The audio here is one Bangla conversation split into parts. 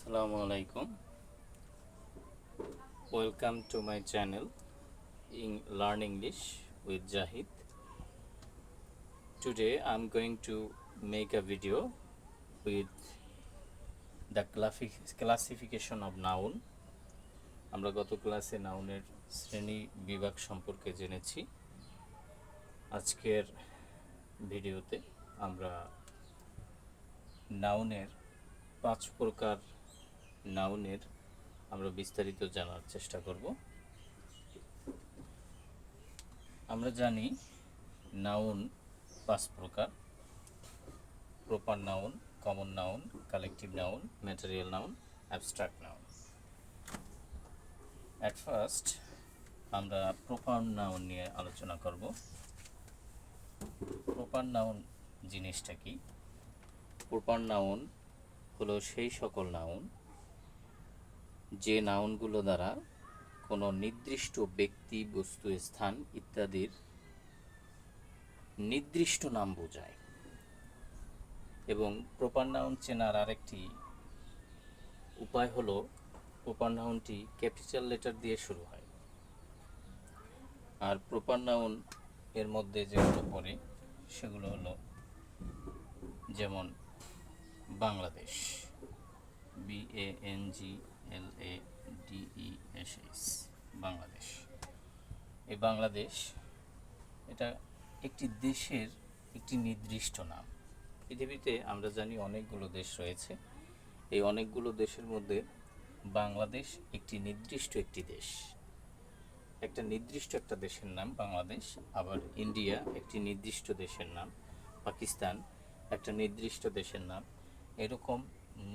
Assalamu alaikum. Welcome to my channel in Learn English with Jahid. Today I'm going to make a video with the classification of noun. আমরা গত ক্লাসে নাউনের শ্রেণী বিভাগ সম্পর্কে জেনেছি। আজকের ভিডিওতে আমরা নাউনের 5 প্রকার নাউনের আমরা বিস্তারিত জানার চেষ্টা করব। আমরা জানি নাউন 5 প্রকার: proper noun, common noun, collective noun, material noun, abstract noun. At first আমরা প্রপার নাউন নিয়ে আলোচনা করব। প্রপার নাউন জিনিসটা কি? প্রপার নাউন হলো সেই সকল নাউন যে নাউনগুলো দ্বারা কোনো নির্দিষ্ট ব্যক্তি, বস্তু, স্থান ইত্যাদির নির্দিষ্ট নাম বোঝায়। এবং প্রপার নাউন চেনার আরেকটি উপায় হলো প্রপার নাউনটি ক্যাপিটাল লেটার দিয়ে শুরু হয়। আর প্রপার নাউন এর মধ্যে যেগুলো পড়ে সেগুলো হলো যেমন বাংলাদেশ, BANGLADESH, বাংলাদেশ। এই বাংলাদেশ এটা একটি দেশের একটি নির্দিষ্ট নাম। পৃথিবীতে আমরা জানি অনেকগুলো দেশ রয়েছে। এই অনেকগুলো দেশের মধ্যে বাংলাদেশ একটি নির্দিষ্ট একটি দেশ, একটা নির্দিষ্ট একটা দেশের নাম বাংলাদেশ। আবার ইন্ডিয়া একটি নির্দিষ্ট দেশের নাম, পাকিস্তান একটা নির্দিষ্ট দেশের নাম। এরকম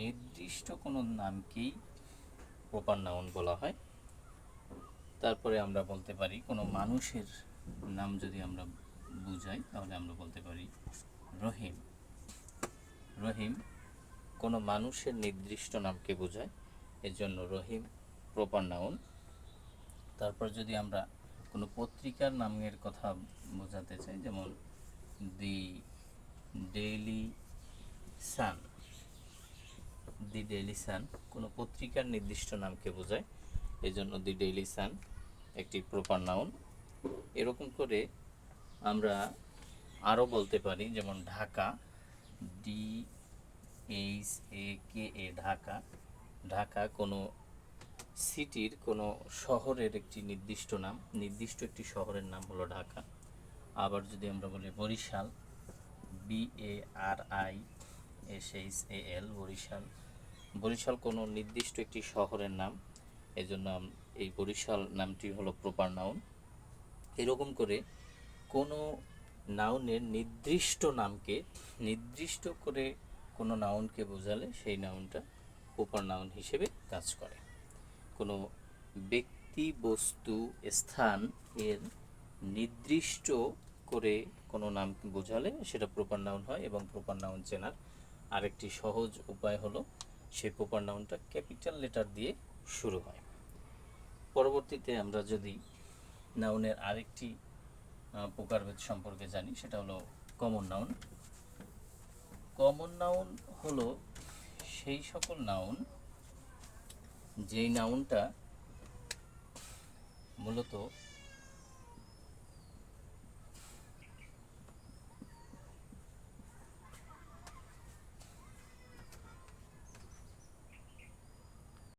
নির্দিষ্ট কোনো নামকেই প্রপার নাউন বলা হয়। তারপরে আমরা বলতে পারি কোনো মানুষের নাম যদি আমরা বুঝাই তাহলে আমরা বলতে পারি রহিম। রহিম কোনো মানুষের নির্দিষ্ট নামকে বোঝায়, এর জন্য রহিম প্রপার নাউন। তারপর যদি আমরা কোনো পত্রিকার নামের কথা বোঝাতে চাই, যেমন দি ডেইলি সান, দি ডেইলি সান কোনো পত্রিকার নির্দিষ্ট নামকে বোঝায়, এই জন্য দি ডেইলি সান একটি প্রপার নাউন। এরকম করে আমরা আরও বলতে পারি, যেমন ঢাকা, DHAKA, ঢাকা। ঢাকা কোনো সিটির, কোনো শহরের একটি নির্দিষ্ট নাম, নির্দিষ্ট একটি শহরের নাম হলো ঢাকা। আবার যদি আমরা বলি বরিশাল, BARISHAL, বরিশাল। বরিশাল কোনো নির্দিষ্ট একটি শহরের নাম, এজন্য এই বরিশাল নামটি হলো প্রপার নাউন। এরকম করে কোনো নাউনের নির্দিষ্ট নামকে, নির্দিষ্ট করে কোনো নাউনকে বোঝালে সেই নাউনটা প্রপার নাউন হিসেবে কাজ করে। কোনো ব্যক্তি, বস্তু, স্থান এর নির্দিষ্ট করে কোনো নাম বোঝালে সেটা প্রপার নাউন হয়। এবং প্রপার নাউন চেনার আরেকটি সহজ উপায় হলো সেই প্রপার নাউনটা ক্যাপিটাল লেটার দিয়ে শুরু হয়। পরবর্তীতে আমরা যদি নাউনের আরেকটি প্রকারভেদ সম্পর্কে জানি, সেটা হলো কমন নাউন। কমন নাউন হলো সেই সকল নাউন যেই নাউনটা মূলত